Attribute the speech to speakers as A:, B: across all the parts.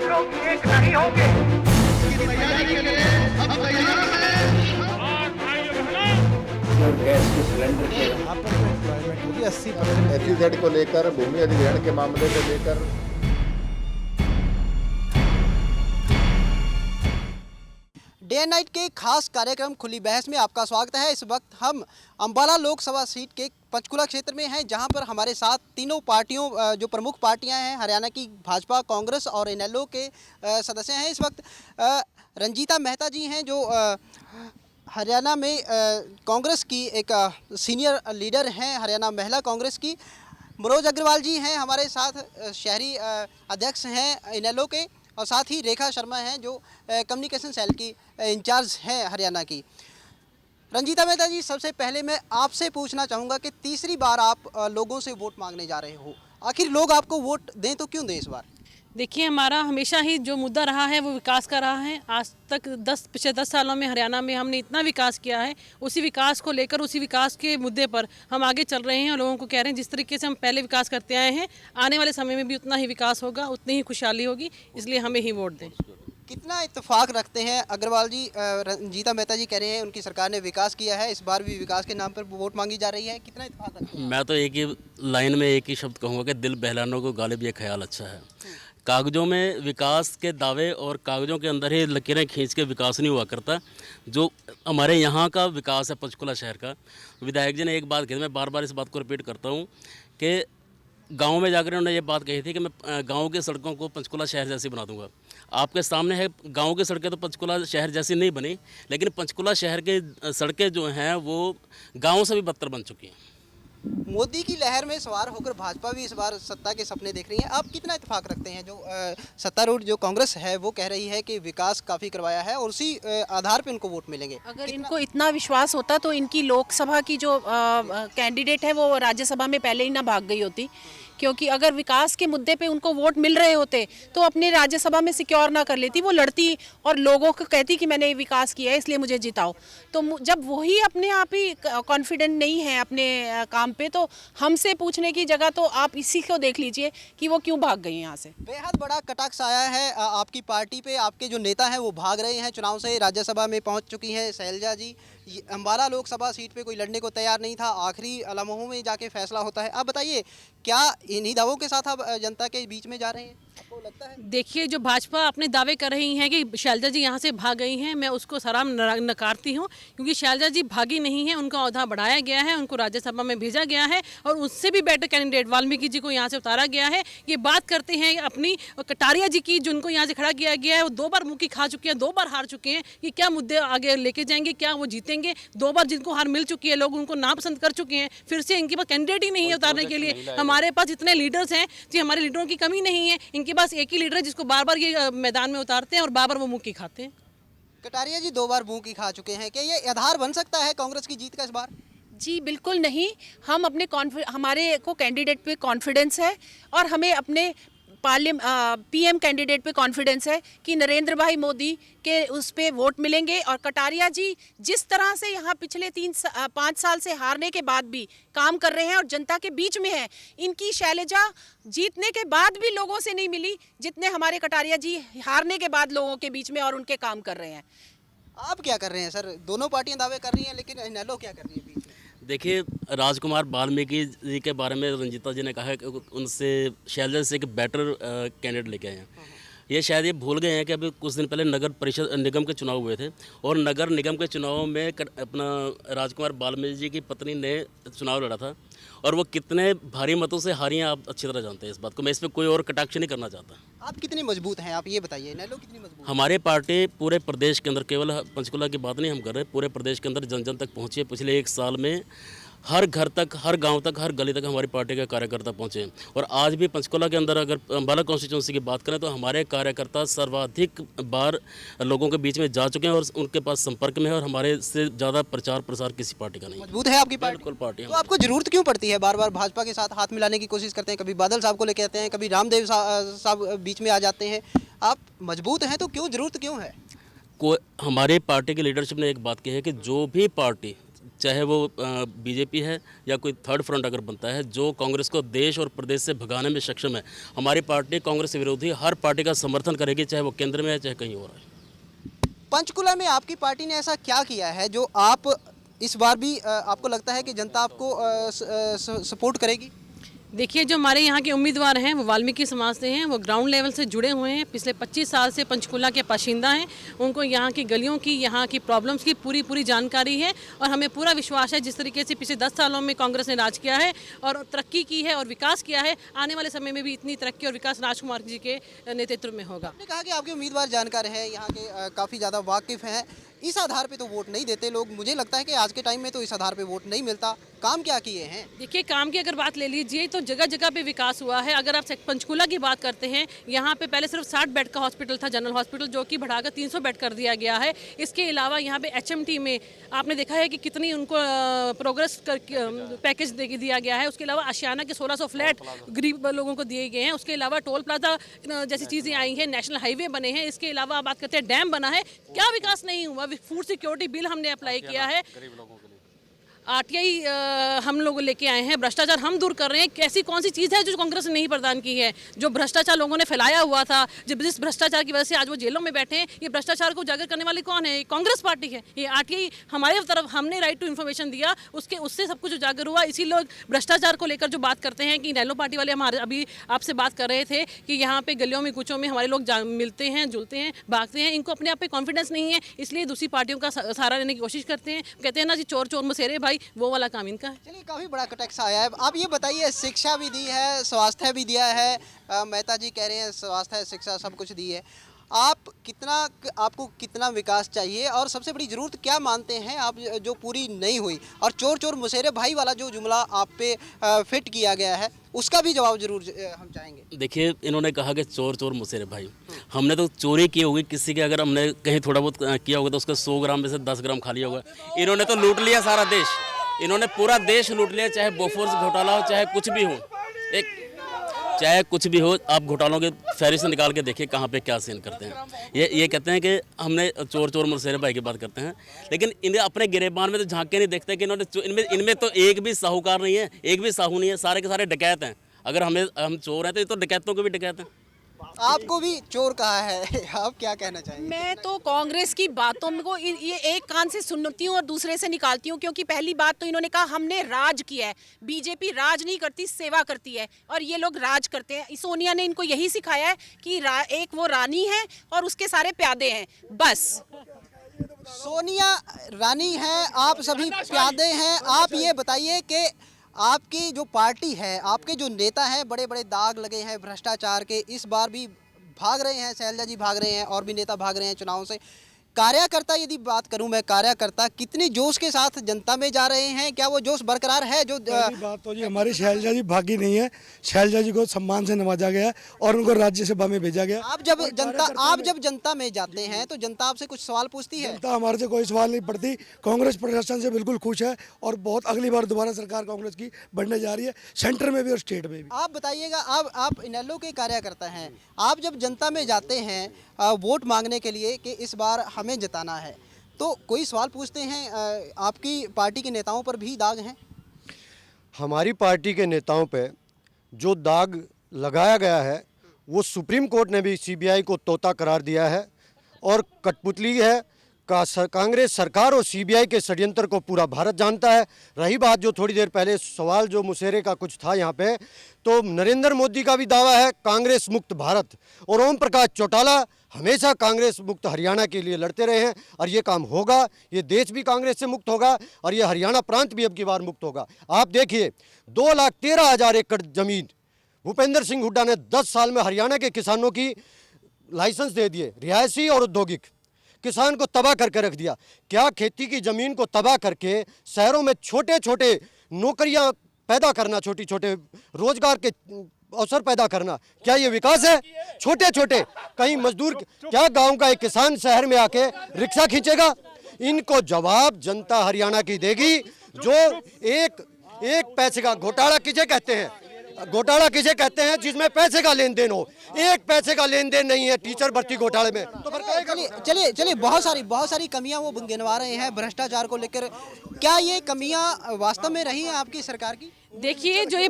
A: लोग एक नहीं होंगे।
B: इसकी तैयारी के लिए हम तैयार हैं।
A: और भाइयों बहनों,
C: और गैस के सिलेंडर के
D: यहाँ पर जो एम्प्लॉयमेंट होगी 80%
E: एफईजेड को लेकर, भूमि अधिग्रहण के मामले को लेकर
F: डे एंड नाइट के खास कार्यक्रम खुली बहस में आपका स्वागत है। इस वक्त हम अंबाला लोकसभा सीट के पंचकुला क्षेत्र में हैं, जहां पर हमारे साथ तीनों पार्टियों जो प्रमुख पार्टियां हैं हरियाणा की, भाजपा, कांग्रेस और इनेलो के सदस्य हैं। इस वक्त रंजीता मेहता जी हैं जो हरियाणा में कांग्रेस की एक सीनियर लीडर हैं, हरियाणा महिला कांग्रेस की। मनोज अग्रवाल जी हैं हमारे साथ, शहरी अध्यक्ष हैं इनेलो के, और साथ ही रेखा शर्मा हैं जो कम्युनिकेशन सेल की इंचार्ज हैं हरियाणा की। रंजीता मेहता जी, सबसे पहले मैं आपसे पूछना चाहूँगा कि तीसरी बार आप लोगों से वोट मांगने जा रहे हो, आखिर लोग आपको वोट दें तो क्यों दें इस बार?
G: देखिए, हमारा हमेशा ही जो मुद्दा रहा है वो विकास का रहा है। आज तक पिछले 10 सालों में हरियाणा में हमने इतना विकास किया है, उसी विकास को लेकर, उसी विकास के मुद्दे पर हम आगे चल रहे हैं और लोगों को कह रहे हैं जिस तरीके से हम पहले विकास करते आए हैं, आने वाले समय में भी उतना ही विकास होगा, उतनी ही खुशहाली होगी, इसलिए हमें ही वोट दें।
F: कितना इत्तेफाक रखते हैं अग्रवाल जी? रंजीता मेहता जी कह रहे हैं उनकी सरकार ने विकास किया है, इस बार भी विकास के नाम पर वोट मांगी जा रही है, कितना इत्तेफाक रखते हैं?
H: मैं तो एक ही लाइन में एक ही शब्द कहूँगा कि दिल बहलानों को गालिब ये ख्याल अच्छा है। कागजों में विकास के दावे और कागजों के अंदर ही लकीरें खींच के विकास नहीं हुआ करता। जो हमारे यहाँ का विकास है पंचकुला शहर का, विधायक जी ने एक बात कही, मैं बार बार इस बात को रिपीट करता हूँ कि गांव में जाकर उन्होंने ये बात कही थी कि मैं गांव की सड़कों को पंचकुला शहर जैसी बना दूंगा। आपके सामने है, गांव की सड़कें तो पंचकुला शहर जैसी नहीं बनी, लेकिन पंचकुला शहर के सड़कें जो हैं वो गाँव से भी बदतर बन चुकी हैं।
F: मोदी की लहर में सवार होकर भाजपा भी इस बार सत्ता के सपने देख रही है, आप कितना इत्तेफाक रखते हैं? जो सत्तारूढ़ जो कांग्रेस है वो कह रही है कि विकास काफ़ी करवाया है और उसी आधार पे उनको वोट मिलेंगे।
I: अगर इनको इतना विश्वास होता तो इनकी लोकसभा की जो कैंडिडेट है वो राज्यसभा में पहले ही ना भाग गई होती, क्योंकि अगर विकास के मुद्दे पे उनको वोट मिल रहे होते तो अपने राज्यसभा में सिक्योर ना कर लेती, वो लड़ती और लोगों को कहती कि मैंने विकास किया है इसलिए मुझे जिताओ। तो जब वही अपने आप ही कॉन्फिडेंट नहीं है अपने काम पे, तो हमसे पूछने की जगह तो आप इसी को देख लीजिए कि वो क्यों भाग गई यहाँ से।
F: बेहद बड़ा कटाक्ष आया है आपकी पार्टी पे, आपके जो नेता हैं वो भाग रहे हैं चुनाव से, राज्यसभा में पहुँच चुकी हैं शैलजा जी। अंबाला लोकसभा सीट पे कोई लड़ने को तैयार नहीं था, आखिरी लम्हों में जाके फैसला होता है। आप बताइए, क्या इन्हीं दावों के साथ आप जनता के बीच में जा रहे हैं, आपको लगता है?
G: देखिए, जो भाजपा अपने दावे कर रही हैं कि शैलजा जी यहाँ से भाग गई हैं, मैं उसको सराम नकारती हूँ, क्योंकि शैलजा जी भागी नहीं है, उनका ओहदा बढ़ाया गया है, उनको राज्यसभा में भेजा गया है और उससे भी बेटर कैंडिडेट वाल्मीकि जी को यहाँ से उतारा गया है। ये बात करते हैं अपनी कटारिया जी की, जिनको यहाँ से खड़ा किया गया है, वो 2 बार मुक्की खा चुके हैं, 2 बार हार चुके हैं, कि क्या मुद्दे आगे लेके जाएंगे, क्या वो जीतेंगे? 2 बार जिनको हार मिल चुकी है, लोग उनको नापसंद कर चुके हैं, फिर से इनके पास कैंडिडेट ही नहीं है उतारने के लिए। हमारे पास इतने लीडर्स हैं जी, हमारे लीडरों की कमी नहीं है, इनके पास एक ही लीडर है जिसको बार बार ये मैदान में उतारते हैं और बार बार वो मुक्की खाते हैं।
F: कटारिया जी 2 बार मुक्की खा चुके हैं, क्या ये आधार बन सकता है कांग्रेस की जीत का इस बार?
I: जी बिल्कुल नहीं, हम अपने हमारे को कैंडिडेट पे कॉन्फिडेंस है और हमें अपने पीएम कैंडिडेट पे कॉन्फिडेंस है कि नरेंद्र भाई मोदी के उस पे वोट मिलेंगे। और कटारिया जी जिस तरह से यहाँ पिछले 5 साल से हारने के बाद भी काम कर रहे हैं और जनता के बीच में है, इनकी शैलजा जीतने के बाद भी लोगों से नहीं मिली जितने हमारे कटारिया जी हारने के बाद लोगों के बीच में और उनके काम कर रहे हैं।
F: आप क्या कर रहे हैं सर? दोनों पार्टियां दावे कर रही हैं, लेकिन इनेलो क्या कर रही है बीच में?
H: देखिए, राजकुमार वाल्मीकि जी के बारे में रंजीता जी ने कहा है कि उनसे शैलजा से एक बेटर कैंडिडेट लेके आए हैं। ये शायद ये भूल गए हैं कि अभी कुछ दिन पहले नगर परिषद निगम के चुनाव हुए थे और नगर निगम के चुनाव में अपना राजकुमार वाल्मीकि जी की पत्नी ने चुनाव लड़ा था और वो कितने भारी मतों से हारी हैं, आप अच्छी तरह जानते हैं इस बात को। मैं इस पर कोई और कटाक्ष नहीं करना चाहता।
F: आप कितने मजबूत हैं, आप ये बताइए, इनेलो कितनी मजबूत?
H: हमारी पार्टी पूरे प्रदेश के अंदर, केवल पंचकुला की बात नहीं हम कर रहे, पूरे प्रदेश के अंदर जन जन तक पहुँची है। पिछले 1 साल में हर घर तक, हर गांव तक, हर गली तक हमारी पार्टी के कार्यकर्ता पहुंचे। और आज भी पंचकुला के अंदर अगर अंबाला कॉन्स्टिट्यूंसी की बात करें तो हमारे कार्यकर्ता सर्वाधिक बार लोगों के बीच में जा चुके हैं और उनके पास संपर्क में है और हमारे से ज़्यादा प्रचार प्रसार किसी पार्टी का नहीं।
F: मजबूत है आपकी पार्टी?
H: बिल्कुल पार्टी।
F: तो आपको जरूरत क्यों पड़ती है बार बार भाजपा के साथ हाथ मिलाने की कोशिश करते हैं? कभी बादल साहब को लेके आते हैं, कभी रामदेव साहब बीच में आ जाते हैं। आप मजबूत हैं तो क्यों, जरूरत क्यों है?
H: हमारी पार्टी की लीडरशिप ने एक बात की है कि जो भी पार्टी चाहे वो बीजेपी है या कोई थर्ड फ्रंट अगर बनता है, जो कांग्रेस को देश और प्रदेश से भगाने में सक्षम है, हमारी पार्टी कांग्रेस विरोधी हर पार्टी का समर्थन करेगी, चाहे वो केंद्र में है चाहे कहीं और है।
F: पंचकुला में आपकी पार्टी ने ऐसा क्या किया है जो आप इस बार भी आपको लगता है कि जनता आपको सपोर्ट करेगी?
G: देखिए, जो हमारे यहाँ के उम्मीदवार हैं वो वाल्मीकि समाज से हैं, वो ग्राउंड लेवल से जुड़े हुए हैं, पिछले 25 साल से पंचकुला के बाशिंदा हैं, उनको यहाँ की गलियों की, यहाँ की प्रॉब्लम्स की पूरी जानकारी है और हमें पूरा विश्वास है जिस तरीके से पिछले 10 सालों में कांग्रेस ने राज किया है और तरक्की की है और विकास किया है, आने वाले समय में भी इतनी तरक्की और विकास राजकुमार जी के नेतृत्व में होगा।
F: आपने कहा कि आपके उम्मीदवार जानकार हैं, यहाँ के काफ़ी ज़्यादा वाकिफ़ हैं, इस आधार पे तो वोट नहीं देते लोग। मुझे लगता है कि आज के टाइम में तो इस आधार पे वोट नहीं मिलता। काम क्या किए हैं?
G: देखिए, काम की अगर बात ले लीजिए तो जगह जगह पे विकास हुआ है। अगर आप पंचकुला की बात करते हैं, यहाँ पे पहले सिर्फ 60 बेड का हॉस्पिटल था, जनरल हॉस्पिटल, जो कि बढ़ाकर 300 बेड कर दिया गया है। इसके अलावा यहाँ पे HMT में आपने देखा है कि कितनी उनको प्रोग्रेस पैकेज दिया गया है। उसके अलावा आशियाना के 1600 फ्लैट गरीब लोगों को दिए गए हैं। उसके अलावा टोल प्लाजा जैसी चीज़ें आई हैं, नेशनल हाईवे बने हैं। इसके अलावा बात करते हैं डैम बना है। क्या विकास नहीं हुआ? फूड सिक्योरिटी बिल हमने अप्लाई किया है, RTI हम लोग लेके आए हैं, भ्रष्टाचार हम दूर कर रहे हैं। कैसी कौन सी चीज़ है जो कांग्रेस ने नहीं प्रदान की है? जो भ्रष्टाचार लोगों ने फैलाया हुआ था, जिस भ्रष्टाचार की वजह से आज वो जेलों में बैठे हैं, ये भ्रष्टाचार को उजागर करने वाली कौन है? कांग्रेस पार्टी है। ये RTI हमारे तरफ, हमने राइट टू इन्फॉर्मेशन दिया, उससे सब कुछ उजागर हुआ। इसी लोग भ्रष्टाचार को लेकर जो बात करते हैं कि नैनो पार्टी वाले हमारे अभी आपसे बात कर रहे थे कि यहाँ पे गलियों में कुचों में हमारे लोग मिलते हैं, जुलते हैं, भागते हैं। इनको अपने आप पे कॉन्फिडेंस नहीं है, इसलिए दूसरी पार्टियों का सहारा लेने की कोशिश करते हैं। कहते हैं ना जी, चोर चोर मसेरे भाई, वो वाला काम इनका है।
F: चलिए, काफ़ी बड़ा टैक्स आया है। आप ये बताइए, शिक्षा भी दी है, स्वास्थ्य भी दिया है, मेहता जी कह रहे हैं स्वास्थ्य शिक्षा सब कुछ दी है। आपको कितना विकास चाहिए और सबसे बड़ी ज़रूरत क्या मानते हैं आप जो पूरी नहीं हुई? और चोर चोर मुसेरे भाई वाला जो जुमला आप पे फिट किया गया है, उसका भी जवाब जरूर हम चाहेंगे।
H: देखिए, इन्होंने कहा कि चोर चोर मुसेरे भाई, हमने तो चोरी की होगी किसी के, अगर हमने कहीं थोड़ा बहुत किया होगा तो उसका 100 ग्राम में से 10 ग्राम खा लिया होगा। इन्होंने तो लूट लिया सारा देश, इन्होंने पूरा देश लूट लिया। चाहे बोफोर्स घोटाला हो, चाहे कुछ भी हो, चाहे कुछ भी हो, आप घोटालों के फहरिस्त निकाल के देखिए कहाँ पे क्या सीन करते हैं। ये कहते हैं कि हमने चोर चोर मुसेरे भाई की बात करते हैं, लेकिन इन्हें अपने गिरेबान में तो झांक के नहीं देखते कि इन्होंने इनमें तो एक भी साहूकार नहीं है, एक भी साहू नहीं है, सारे के सारे डकैत हैं। अगर हम चोर हैं तो ये तो डकैतों के भी डकैत हैं।
F: आपको भी चोर कहा है, आप क्या कहना चाहेंगे?
I: मैं तो कांग्रेस की बातों को ये एक कान से सुनती हूँ और दूसरे से निकालती हूँ, क्योंकि पहली बात तो इन्होंने कहा हमने राज किया है। बीजेपी राज नहीं करती, सेवा करती है, और ये लोग राज करते हैं। सोनिया ने इनको यही सिखाया है कि एक वो रानी है और उसके सारे प्यादे हैं, बस।
F: सोनिया रानी है, आप सभी प्यादे हैं। आप ये बताइए कि आपकी जो पार्टी है, आपके जो नेता हैं, बड़े बड़े दाग लगे हैं भ्रष्टाचार के, इस बार भी भाग रहे हैं, शैलजा जी भाग रहे हैं और भी नेता भाग रहे हैं चुनाव से। कार्यकर्ता, यदि बात करूं मैं, कार्यकर्ता कितनी जोश के साथ जनता में जा रहे हैं? क्या वो जोश बरकरार है? जो
C: बात तो जी, हमारी शैलजा जी भागी नहीं है। शैलजा जी को सम्मान से नवाजा गया और उनको राज्यसभा में भेजा गया।
F: आप जब जनता में जाते हैं तो जनता आपसे कुछ सवाल पूछती है?
C: जनता हमारे से कोई सवाल नहीं पड़ती। कांग्रेस प्रशासन से बिल्कुल खुश है और बहुत अगली बार दोबारा सरकार कांग्रेस की बनने जा रही है, सेंटर में भी और स्टेट में भी।
F: आप बताइएगा, आप इनेलो के कार्यकर्ता हैं, आप जब जनता में जाते हैं वोट मांगने के लिए कि इस बार हमें जिताना है, तो कोई सवाल पूछते हैं? आपकी पार्टी के नेताओं पर भी दाग हैं?
J: हमारी पार्टी के नेताओं पे जो दाग लगाया गया है वो सुप्रीम कोर्ट ने भी CBI को तोता करार दिया है और कठपुतली है। कांग्रेस सरकार और CBI के षड्यंत्र को पूरा भारत जानता है। रही बात जो थोड़ी देर पहले सवाल जो मुसेरे का कुछ था यहाँ पे, तो नरेंद्र मोदी का भी दावा है कांग्रेस मुक्त भारत, और ओम प्रकाश चौटाला हमेशा कांग्रेस मुक्त हरियाणा के लिए लड़ते रहे हैं और ये काम होगा। ये देश भी कांग्रेस से मुक्त होगा और ये हरियाणा प्रांत भी अब की बार मुक्त होगा। आप देखिए, 2,13,000 एकड़ जमीन भूपेंद्र सिंह हुड्डा ने 10 साल में हरियाणा के किसानों की लाइसेंस दे दिए, रिहायशी और औद्योगिक। किसान को तबाह करके रख दिया। क्या खेती की जमीन को तबाह करके शहरों में छोटे छोटे नौकरियां पैदा करना, छोटे छोटे रोजगार के अवसर पैदा करना, क्या ये विकास है? छोटे छोटे कहीं मजदूर, क्या गांव का एक किसान शहर में आके रिक्शा खींचेगा? इनको जवाब जनता हरियाणा की देगी। जो एक पैसे का घोटाला किसे कहते हैं, घोटाला किसे कहते हैं? जिसमें पैसे का लेन देन हो। एक पैसे का लेन देन नहीं है टीचर भर्ती घोटाले में। तो फिर
F: चलिए बहुत सारी कमियां वो गिनवा रहे हैं भ्रष्टाचार को लेकर। क्या ये कमियां वास्तव में रही हैं आपकी सरकार की?
G: देखिए जो ये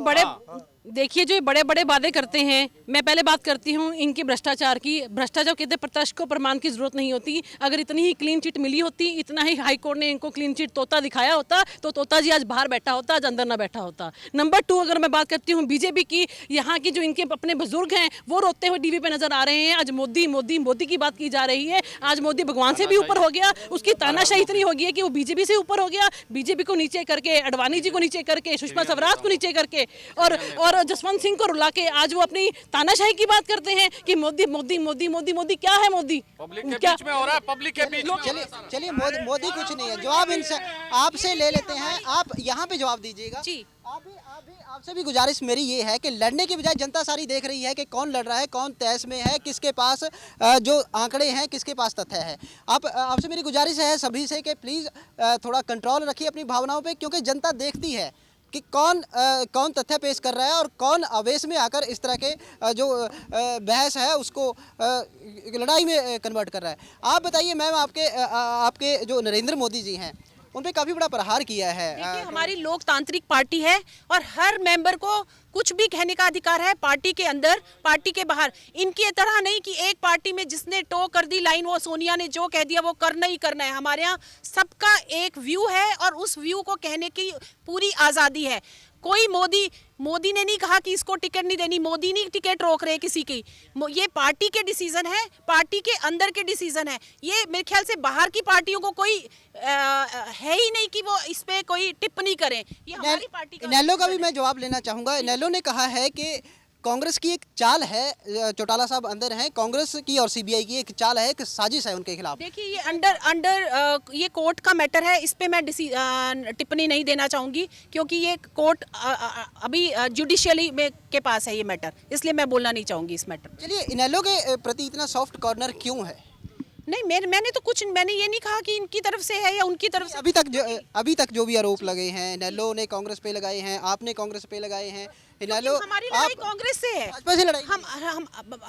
G: बड़े बड़े वादे करते हैं, मैं पहले बात करती हूँ इनके भ्रष्टाचार की। भ्रष्टाचार कहते प्रत्यक्ष को प्रमाण की जरूरत नहीं होती। अगर इतनी ही क्लीन चिट मिली होती, इतना ही हाई कोर्ट ने इनको क्लीन चिट तोता दिखाया होता, तो तोता जी आज बाहर बैठा होता, आज अंदर ना बैठा होता। नंबर 2, अगर मैं बात करती हूँ बीजेपी की, यहाँ की जो इनके अपने बुजुर्ग हैं वो रोते हुए टीवी पे नजर आ रहे हैं। आज मोदी मोदी मोदी की बात की जा रही है। आज मोदी भगवान से भी ऊपर हो गया, उसकी तानाशाही इतनी हो गई है कि वो बीजेपी से ऊपर हो गया। बीजेपी को नीचे करके, अडवाणी जी को नीचे करके, सुषमा स्वराज को नीचे करके और जसवंत सिंह को रुला के आज वो अपनी तानाशाही की बात करते हैं कि मोदी मोदी मोदी मोदी मोदी। क्या है मोदी?
A: पब्लिक के बीच में हो रहा है, पब्लिक के बीच में।
F: चलिए मोदी कुछ नहीं है। जवाब इनसे आपसे ले लेते हैं, आप यहाँ पे जवाब दीजिएगा जी। आपसे भी गुजारिश मेरी ये है कि लड़ने की बजाय जनता सारी देख रही है कि कौन लड़ रहा है, कौन तहस में है, किसके पास जो आंकड़े हैं, किसके पास तथ्य है। आपसे मेरी गुजारिश है सभी से कि प्लीज़ थोड़ा कंट्रोल रखिए अपनी भावनाओं पे, क्योंकि जनता देखती है कि कौन तथ्य पेश कर रहा है और कौन आवेश में आकर इस तरह के जो बहस है उसको लड़ाई में कन्वर्ट कर रहा है। आप बताइए मैम, आपके जो नरेंद्र मोदी जी हैं उन पे काफ़ी बड़ा प्रहार किया है।
I: देखिए हमारी लोकतांत्रिक पार्टी है और हर मेंबर को कुछ भी कहने का अधिकार है, पार्टी के अंदर पार्टी के बाहर। इनकी तरह नहीं कि एक पार्टी में जिसने टो कर दी लाइन, वो सोनिया ने जो कह दिया वो करना ही करना है। हमारे यहाँ सबका एक व्यू है और उस व्यू को कहने की पूरी आज़ादी है। कोई मोदी ने नहीं कहा कि इसको टिकट नहीं देनी, मोदी नहीं टिकट रोक रहे किसी की। ये पार्टी के डिसीजन है, पार्टी के अंदर के डिसीजन है। ये मेरे ख्याल से बाहर की पार्टियों को कोई है ही नहीं कि वो इस पे कोई टिप्पणी करें। ये हमारी पार्टी का।
F: इनेलो का भी मैं जवाब लेना चाहूँगा। इनेलो ने कहा है कि कांग्रेस की एक चाल है, चौटाला साहब अंदर हैं, कांग्रेस की और सीबीआई की एक चाल है, एक साजिश है उनके खिलाफ।
I: देखिए ये अंडर ये कोर्ट का मैटर है, इस पे मैं टिप्पणी नहीं देना चाहूँगी क्योंकि ये कोर्ट अभी जुडिशियली में के पास है ये मैटर, इसलिए मैं बोलना नहीं चाहूँगी इस मैटर।
F: चलिए, इनेलो के प्रति इतना सॉफ्ट कॉर्नर क्यों है?
I: नहीं, मैंने ये नहीं कहा कि इनकी तरफ से है या उनकी तरफ से।
F: अभी तक जो भी आरोप लगे हैं, इनेलो ने कांग्रेस पे लगाए हैं, आपने कांग्रेस पे लगाए हैं। इनेलो
I: हमारी लड़ाई कांग्रेस से है,
F: भाजपा से लड़ाई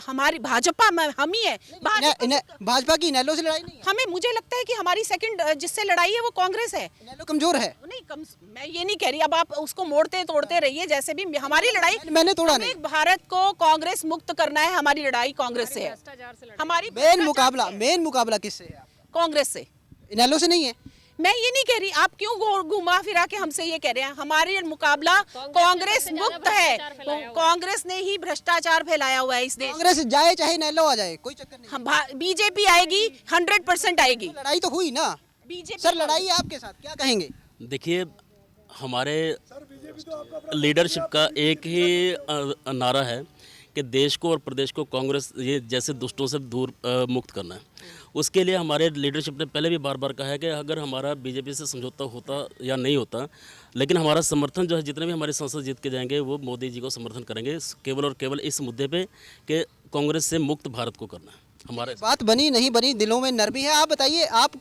I: हमारी भाजपा हम ही है।
F: भाजपा की इनेलो से लड़ाई नहीं।
I: मुझे लगता है कि हमारी सेकंड जिससे लड़ाई है वो कांग्रेस है।
F: इनेलो कमजोर है?
I: नहीं, मैं ये नहीं कह रही। अब आप उसको मोड़ते तोड़ते रहिए जैसे भी। हमारी लड़ाई
F: मैंने तोड़ा नहीं।
I: भारत को कांग्रेस मुक्त करना है, हमारी लड़ाई कांग्रेस से है। हमारी
F: मेन मुकाबला किससे है?
I: कांग्रेस से,
F: इनेलो से नहीं है।
I: मैं ये नहीं कह रही, आप क्यों घुमा फिरा के हमसे ये कह रहे हैं? हमारी मुकाबला कांग्रेस मुक्त है। कांग्रेस ने ही भ्रष्टाचार फैलाया हुआ है इस देश।
F: कांग्रेस जाए चाहे इनेलो आ जाए, कोई चक्कर नहीं।
I: बीजेपी आएगी, 100% आएगी।
F: लड़ाई तो हुई ना
I: बीजेपी।
F: सर, लड़ाई है आपके साथ, क्या कहेंगे?
H: देखिए, हमारे लीडरशिप का एक ही नारा है कि देश को और प्रदेश को कांग्रेस ये जैसे दुष्टों से दूर मुक्त करना है। उसके लिए हमारे लीडरशिप ने पहले भी बार बार कहा है कि अगर हमारा बीजेपी से समझौता होता या नहीं होता, लेकिन हमारा समर्थन जो है, जितने भी हमारे सांसद जीत के जाएंगे वो मोदी जी को समर्थन करेंगे, केवल और केवल इस मुद्दे पे कि कांग्रेस से मुक्त भारत को करना है। हमारे
F: बात बनी नहीं बनी, दिलों में नरमी है। आप बताइए, आप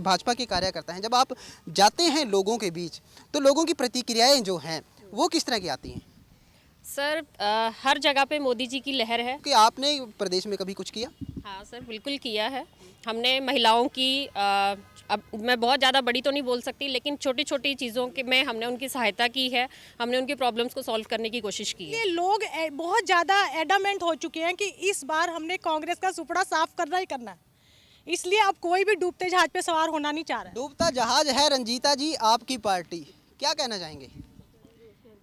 F: भाजपा के कार्यकर्ता हैं, जब आप जाते हैं लोगों के बीच तो लोगों की प्रतिक्रियाएं जो हैं वो किस तरह की आती हैं?
K: सर, हर जगह पे मोदी जी की लहर है।
F: कि आपने प्रदेश में कभी कुछ किया?
K: हाँ सर, बिल्कुल किया है हमने। महिलाओं की अब मैं बहुत ज़्यादा बड़ी तो नहीं बोल सकती, लेकिन छोटी छोटी चीज़ों के में हमने उनकी सहायता की है। हमने उनकी प्रॉब्लम्स को सॉल्व करने की कोशिश की है।
L: ये लोग बहुत ज़्यादा एडामेंट हो चुके हैं कि इस बार हमने कांग्रेस का सुपड़ा साफ करना ही करना है, इसलिए अब कोई भी डूबते जहाज पे सवार होना नहीं चाह रहा है।
F: डूबता जहाज है रंजीता जी आपकी पार्टी, क्या कहना चाहेंगे?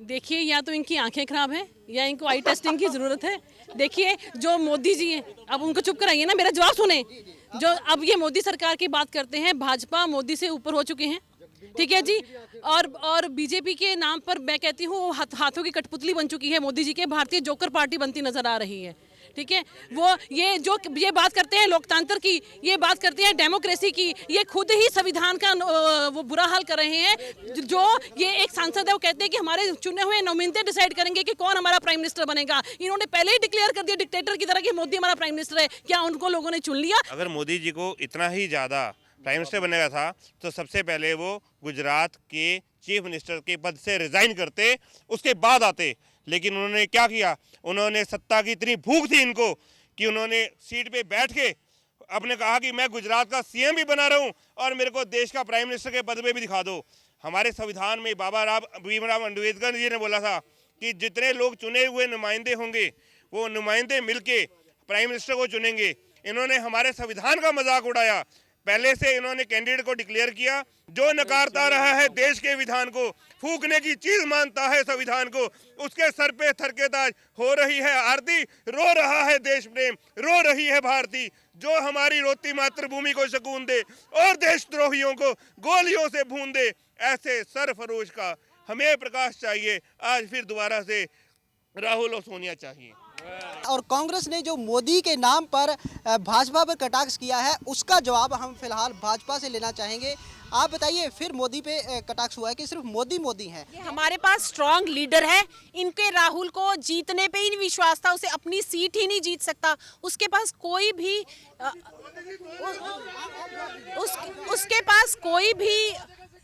G: देखिए, या तो इनकी आंखें खराब हैं या इनको आई टेस्टिंग की ज़रूरत है। देखिए, जो मोदी जी हैं, अब उनको चुप कराइए ना, मेरा जवाब सुने। जो अब ये मोदी सरकार की बात करते हैं, भाजपा मोदी से ऊपर हो चुके हैं, ठीक है जी। और बीजेपी के नाम पर मैं कहती हूँ हाथों की कठपुतली बन चुकी है मोदी जी के। भारतीय जोकर पार्टी बनती नजर आ रही है, ठीक है। वो ये बात करते हैं लोकतंत्र की, ये बात करते हैं डेमोक्रेसी की, ये खुद ही संविधान का वो बुरा हाल कर रहे हैं। जो ये एक सांसद है वो कहते हैं कि हमारे चुने हुए नुमाइंदे डिसाइड करेंगे कि कौन हमारा प्राइम मिनिस्टर बनेगा। इन्होंने पहले ही डिक्लेयर कर दिया डिक्टेटर की तरह कि मोदी हमारा प्राइम मिनिस्टर है। क्या उनको लोगों ने चुन लिया?
A: अगर मोदी जी को इतना ही ज़्यादा प्राइम मिनिस्टर बनेगा था तो सबसे पहले वो गुजरात के चीफ मिनिस्टर के पद से रिजाइन करते, उसके बाद आते। लेकिन उन्होंने क्या किया, उन्होंने सत्ता की इतनी भूख थी इनको कि उन्होंने सीट पे बैठ के आपने कहा कि मैं गुजरात का सीएम भी बना रहा हूँ और मेरे को देश का प्राइम मिनिस्टर के पद पे भी दिखा दो। हमारे संविधान में बाबा भीमराव अम्बेडकर जी ने बोला था कि जितने लोग चुने हुए नुमाइंदे होंगे वो नुमाइंदे मिलके प्राइम मिनिस्टर को चुनेंगे। इन्होंने हमारे संविधान का मजाक उड़ाया। पहले से इन्होंने कैंडिडेट को डिक्लेयर किया जो नकारता रहा है देश के विधान को, फूकने की चीज मानता है संविधान को, उसके सर पे थरकेताज हो रही है आरती, रो रहा है देश प्रेम, रो रही है भारती, जो हमारी रोती मातृभूमि को सुकून दे और देशद्रोहियों को गोलियों से भून दे। ऐसे सरफरोश का हमें प्रकाश चाहिए। आज फिर दोबारा से राहुल और सोनिया चाहिए।
F: और कांग्रेस ने जो मोदी के नाम पर भाजपा पर कटाक्ष किया है उसका जवाब हम फिलहाल भाजपा से लेना चाहेंगे। आप बताइए, फिर मोदी पे कटाक्ष हुआ है कि सिर्फ मोदी हैं?
I: हमारे पास स्ट्रांग लीडर है, इनके राहुल को जीतने पे ही विश्वास था, उसे अपनी सीट ही नहीं जीत सकता, उसके पास कोई भी उसके पास कोई भी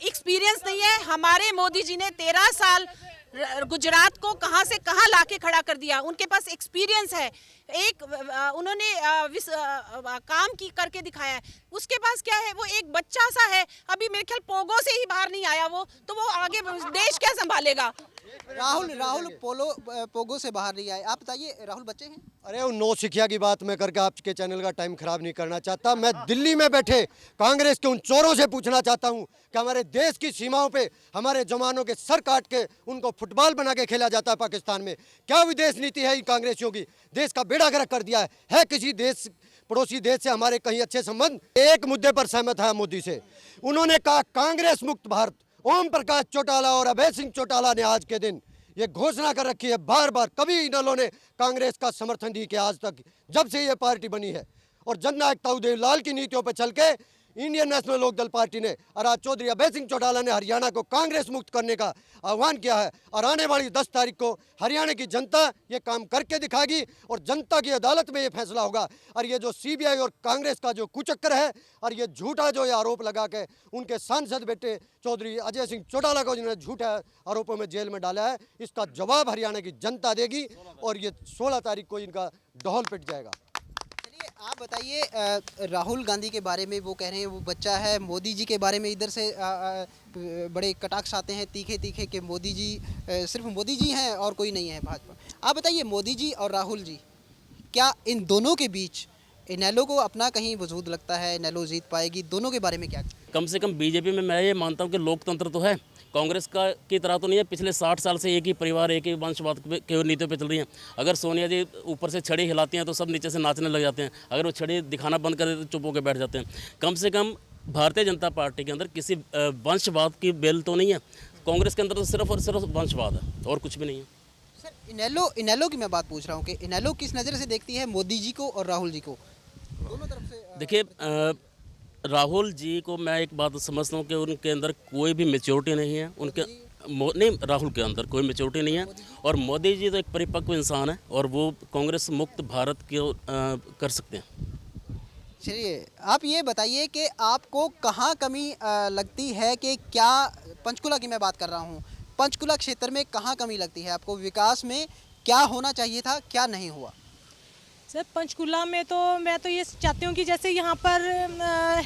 I: एक्सपीरियंस नहीं है। हमारे मोदी जी ने 13 साल गुजरात को कहां से कहां लाके खड़ा कर दिया, उनके पास एक्सपीरियंस है, उन्होंने काम की करके दिखाया है। उसके पास क्या है, वो एक बच्चा सा है, अभी मेरे ख्याल पोगो से ही बाहर नहीं आया वो, तो वो आगे देश क्या संभालेगा?
F: राहुल पोगो से बाहर नहीं आए। आप बताइए, राहुल बच्चे हैं?
J: अरे वो नौ सिखिया की बात मैं करके आपके चैनल का टाइम खराब नहीं करना चाहता। मैं दिल्ली में बैठे कांग्रेस के उन चोरों से पूछना चाहता हूं कि हमारे देश की सीमाओं पे हमारे जवानों के सर काट के उनको फुटबॉल बना के खेला जाता है पाकिस्तान में। क्या विदेश नीति है इन कांग्रेसियों की? देश का बेड़ा गर्क कर दिया है किसी देश पड़ोसी देश से हमारे कहीं अच्छे संबंध? एक मुद्दे पर सहमत है मोदी से, उन्होंने कहा कांग्रेस मुक्त भारत। ओम प्रकाश चौटाला और अभय सिंह चौटाला ने आज के दिन ये घोषणा कर रखी है बार बार, कभी इन्होंने कांग्रेस का समर्थन नहीं किया आज तक जब से ये पार्टी बनी है। और जननायक ताऊ लाल की नीतियों पर चल के इंडियन नेशनल लोकदल पार्टी ने और आज चौधरी अभय सिंह चौटाला ने हरियाणा को कांग्रेस मुक्त करने का आह्वान किया है। और आने वाली 10 तारीख को हरियाणा की जनता ये काम करके दिखाएगी और जनता की अदालत में ये फैसला होगा। और ये जो सीबीआई और कांग्रेस का जो कुचक्कर है और ये झूठा जो ये आरोप लगा के उनके सांसद बेटे चौधरी अजय सिंह चौटाला को जिन्होंने झूठे आरोपों में जेल में डाला है, इसका जवाब हरियाणा की जनता देगी और ये 16 तारीख को इनका ढोल पिट जाएगा।
F: आप बताइए, राहुल गांधी के बारे में वो कह रहे हैं वो बच्चा है, मोदी जी के बारे में इधर से बड़े कटाक्ष आते हैं तीखे कि मोदी जी सिर्फ मोदी जी हैं और कोई नहीं है भाजपा। आप बताइए, मोदी जी और राहुल जी, क्या इन दोनों के बीच इनेलो को अपना कहीं वजूद लगता है, इनेलो जीत पाएगी? दोनों के बारे में क्या?
H: कम से कम बीजेपी में मैं ये मानता हूँ कि लोकतंत्र तो है, कांग्रेस का की तरह तो नहीं है। पिछले 60 साल से एक ही परिवार एक ही वंशवाद के नीतियों पे चल रही हैं। अगर सोनिया जी ऊपर से छड़ी हिलाती हैं तो सब नीचे से नाचने लग जाते हैं, अगर वो छड़ी दिखाना बंद कर देते तो चुप होकर बैठ जाते हैं। कम से कम भारतीय जनता पार्टी के अंदर किसी वंशवाद की बेल तो नहीं है, कांग्रेस के अंदर तो सिर्फ और सिर्फ वंशवाद है और कुछ भी नहीं है।
F: सर, इनेलो की मैं बात पूछ रहा हूँ कि इनेलो किस नज़र से देखती है मोदी जी को और राहुल जी को? दोनों तरफ से
H: देखिए, राहुल जी को मैं एक बात समझता हूँ कि उनके अंदर कोई भी मेच्योरिटी नहीं है, उनके नहीं, राहुल के अंदर कोई मेच्योरिटी नहीं है। और मोदी जी तो एक परिपक्व इंसान है और वो कांग्रेस मुक्त भारत को कर सकते हैं।
F: चलिए, आप ये बताइए कि आपको कहाँ कमी लगती है कि क्या, पंचकुला की मैं बात कर रहा हूँ, पंचकुला क्षेत्र में कहाँ कमी लगती है आपको? विकास में क्या होना चाहिए था, क्या नहीं हुआ?
L: सर, पंचकुला में तो मैं तो ये चाहती हूँ कि जैसे यहाँ पर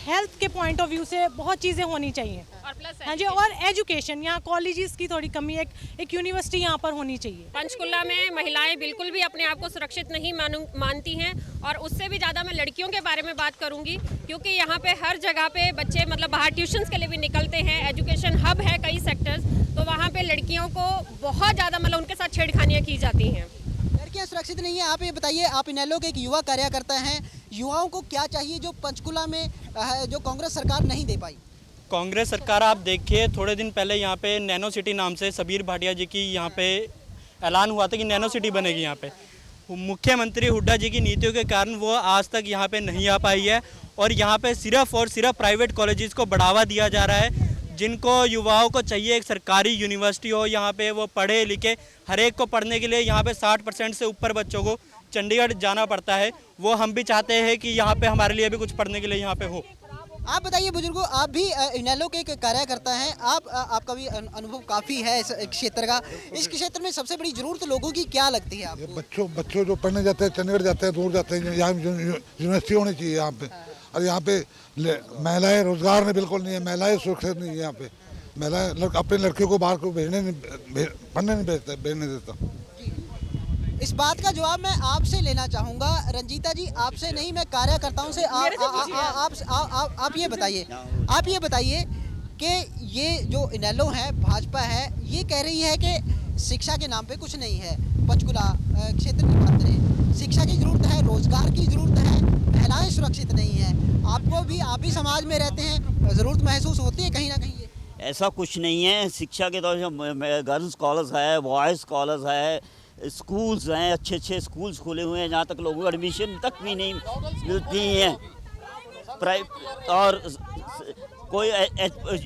L: हेल्थ के पॉइंट ऑफ व्यू से बहुत चीज़ें होनी चाहिए,
K: और प्लस
L: हाँ जी, और एजुकेशन, यहाँ कॉलेजेस की थोड़ी कमी है, एक यूनिवर्सिटी यहाँ पर होनी चाहिए।
K: पंचकुला में महिलाएं बिल्कुल भी अपने आप को सुरक्षित नहीं मानती हैं, और उससे भी ज़्यादा मैं लड़कियों के बारे में बात करूँगी, क्योंकि यहाँ पे हर जगह पे बच्चे मतलब बाहर ट्यूशन्स के लिए भी निकलते हैं, एजुकेशन हब है कई सेक्टर्स, तो वहाँ पे लड़कियों को बहुत ज़्यादा मतलब उनके साथ छेड़खानियाँ की जाती हैं।
F: लड़कियां सुरक्षित नहीं है। आप ये बताइए, आप इनेलो के एक युवा कार्यकर्ता हैं, युवाओं को क्या चाहिए जो पंचकुला में जो कांग्रेस सरकार नहीं दे पाई?
M: कांग्रेस सरकार, आप देखिए थोड़े दिन पहले यहाँ पे नैनो सिटी नाम से सबीर भाटिया जी की यहाँ पे ऐलान हुआ था कि नैनो सिटी बनेगी यहाँ पे। मुख्यमंत्री हुड्डा जी की नीतियों के कारण वो आज तक यहाँ पे नहीं आ पाई है और यहाँ पे सिर्फ और सिर्फ प्राइवेट कॉलेजेस को बढ़ावा दिया जा रहा है। जिनको युवाओं को चाहिए एक सरकारी यूनिवर्सिटी हो, यहाँ पे वो पढ़े लिखे, हर एक को पढ़ने के लिए यहाँ पे 60% से ऊपर बच्चों को चंडीगढ़ जाना पड़ता है। वो हम भी चाहते हैं कि यहाँ पे हमारे लिए भी कुछ पढ़ने के लिए यहाँ पे हो।
F: आप बताइए बुजुर्गों, आप भी इनेलो के एक कार्यकर्ता हैं, आपका भी अनुभव काफ़ी है इस क्षेत्र का। इस क्षेत्र में सबसे बड़ी जरूरत लोगों की क्या लगती है आपको?
N: बच्चों जो पढ़ने जाते हैं, चंडीगढ़ जाते हैं, दूर जाते हैं, यहाँ यूनिवर्सिटी होनी चाहिए यहाँ पे। और यहाँ पे महिलाएं रोजगार में बिल्कुल नहीं है, महिलाएं सुरक्षित नहीं है यहाँ पे। महिलाएं अपने लड़कियों को बाहर को पढ़ने नहीं भेजने देता।
F: इस बात का जवाब मैं आपसे लेना चाहूँगा। रंजीता जी, आपसे नहीं, मैं कार्यकर्ताओं से आप ये बताइए कि ये जो इनेलो है, भाजपा है, ये कह रही है कि शिक्षा के नाम पे कुछ नहीं है। पंचकुला क्षेत्र की बात करें, शिक्षा की ज़रूरत है, रोजगार की ज़रूरत है, महिलाएं सुरक्षित नहीं है। आप भी समाज में रहते हैं, ज़रूरत महसूस होती है कहीं ना कहीं?
O: ऐसा कुछ नहीं है। शिक्षा के तौर से गर्ल्स कॉलेज है, बॉयज़ कॉलेज है, स्कूल्स हैं, अच्छे स्कूल्स खुले हुए हैं जहाँ तक लोगों को एडमिशन तक भी नहीं मिलती हैं। और कोई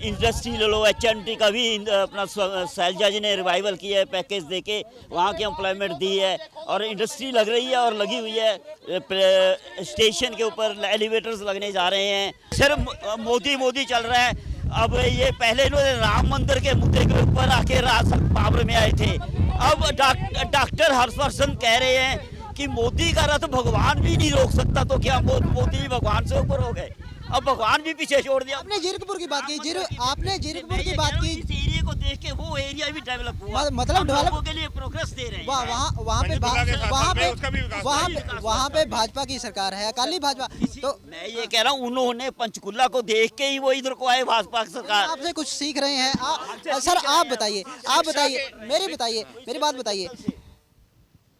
O: इंडस्ट्री ले लो, HMT का भी अपना शैलजा जी ने रिवाइवल किया है, पैकेज देके वहाँ की एम्प्लॉयमेंट दी है और इंडस्ट्री लग रही है और लगी हुई है। स्टेशन के ऊपर एलिवेटर्स लगने जा रहे हैं। सिर्फ मोदी चल रहा है। अब ये पहले इन्होंने राम मंदिर के मुद्दे के ऊपर आके पावर में आए थे। अब डॉक्टर हर्षवर्धन कह रहे हैं कि मोदी का रथ भगवान भी नहीं रोक सकता, तो क्या मोदी भी भगवान से ऊपर हो गए? अब भगवान भी पीछे छोड़ दिया।
F: आपने जीरकपुर की बात की, आपने जीरकपुर की बात की।
O: इस एरिया को देख के वो एरिया भी डेवलप हुआ,
F: मतलब
O: लोगों के लिए प्रोग्रेस दे रहे हैं।
F: वहाँ पे भाजपा की सरकार है, अकाली भाजपा। तो
O: मैं ये कह रहा हूँ, उन्होंने पंचकुला को देख के ही वो इधर को आए, भाजपा की सरकार।
F: आपसे कुछ सीख रहे हैं सर? आप बताइए, मेरी बात बताइए।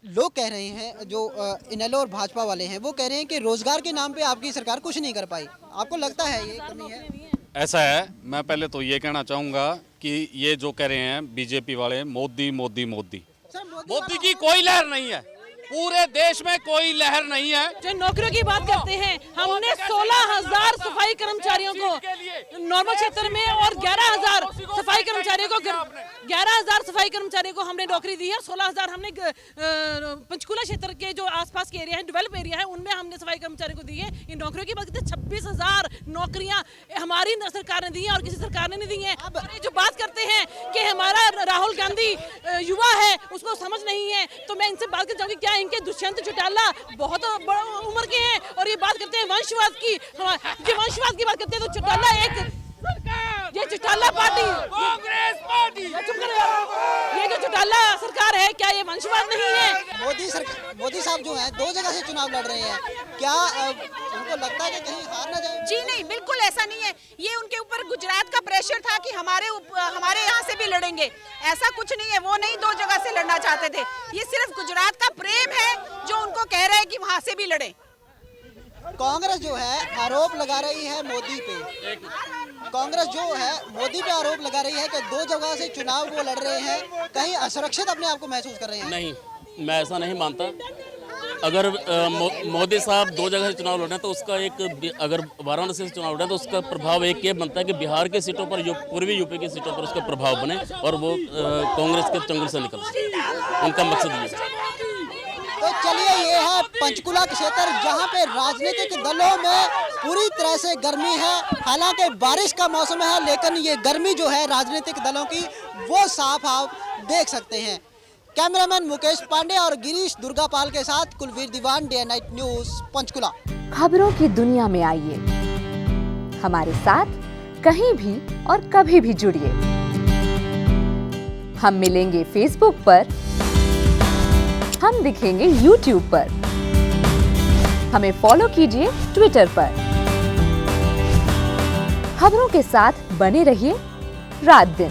F: लोग कह रहे हैं, जो इनेलो और भाजपा वाले हैं, वो कह रहे हैं कि रोजगार के नाम पे आपकी सरकार कुछ नहीं कर पाई। आपको लगता है ये कमी है?
P: ऐसा है। मैं पहले तो ये कहना चाहूँगा कि ये जो कह रहे हैं बीजेपी वाले, मोदी की कोई लहर नहीं है, पूरे देश में कोई लहर नहीं है।
G: जो नौकरियों की बात करते हैं, हमने 16,000 सफाई कर्मचारियों को नॉर्मल क्षेत्र में और 11,000 सफाई कर्मचारियों को हमने नौकरी दी है। 16,000 हमने पंचकुला क्षेत्र के जो आसपास के एरिया है, डेवलप एरिया है, उनमें हमने सफाई कर्मचारियों को दी है। इन नौकरियों की बात करते हैं, 26,000 नौकरियां हमारी सरकार ने दी है और किसी सरकार ने नहीं दी है। अब जो बात करते हैं कि हमारा राहुल गांधी युवा है, उसको समझ नहीं है, तो मैं इनसे बात करना चाहूँगी, क्या इनके दुष्यंत चौटाला बहुत बड़ा उम्र के हैं और ये बात करते हैं वंशवाद की। वंशवाद की बात करते हैं तो चौटाला ये चौटाला पार्टी, कांग्रेस पार्टी, ये जो चौटाला सरकार है, क्या ये वंशवाद नहीं है?
F: मोदी साहब जो हैं 2 जगह से चुनाव लड़ रहे हैं, क्या उनको लगता है कि कहीं हार ना जाए?
I: जी नहीं, बिल्कुल ऐसा नहीं है। ये उनके ऊपर गुजरात का प्रेशर था कि हमारे यहाँ से भी लड़ेंगे। ऐसा कुछ नहीं है, वो नहीं 2 जगह से लड़ना चाहते थे। ये सिर्फ गुजरात का प्रेम है जो उनको कह रहे हैं कि वहाँ से भी लड़े।
F: कांग्रेस जो है आरोप लगा रही है मोदी पे, कांग्रेस जो है मोदी पे आरोप लगा रही है कि 2 जगह से चुनाव वो लड़ रहे हैं, कहीं असुरक्षित अपने आप को महसूस कर रहे हैं।
H: नहीं, मैं ऐसा नहीं मानता। अगर मोदी साहब 2 जगह से चुनाव लड़ रहे हैं तो उसका अगर वाराणसी से चुनाव लड़ रहे हैं तो उसका प्रभाव एक ये बनता है कि बिहार के सीटों पर, पूर्वी यूपी की सीटों पर उसका प्रभाव बने और वो कांग्रेस के चंगुल से निकल। उनका मकसद ये है।
F: तो चलिए, ये है पंचकुला क्षेत्र जहां पे राजनीतिक दलों में पूरी तरह से गर्मी है। हालांकि बारिश का मौसम है, लेकिन ये गर्मी जो है राजनीतिक दलों की, वो साफ आप देख सकते हैं। कैमरामैन मुकेश पांडे और गिरीश दुर्गापाल के साथ कुलवीर दीवान, डे नाइट न्यूज, पंचकुला।
Q: खबरों की दुनिया में आइए, हमारे साथ कहीं भी और कभी भी जुड़िए। हम मिलेंगे फेसबुक पर, हम दिखेंगे YouTube पर, हमें फॉलो कीजिए ट्विटर पर। खबरों के साथ बने रहिए रात दिन।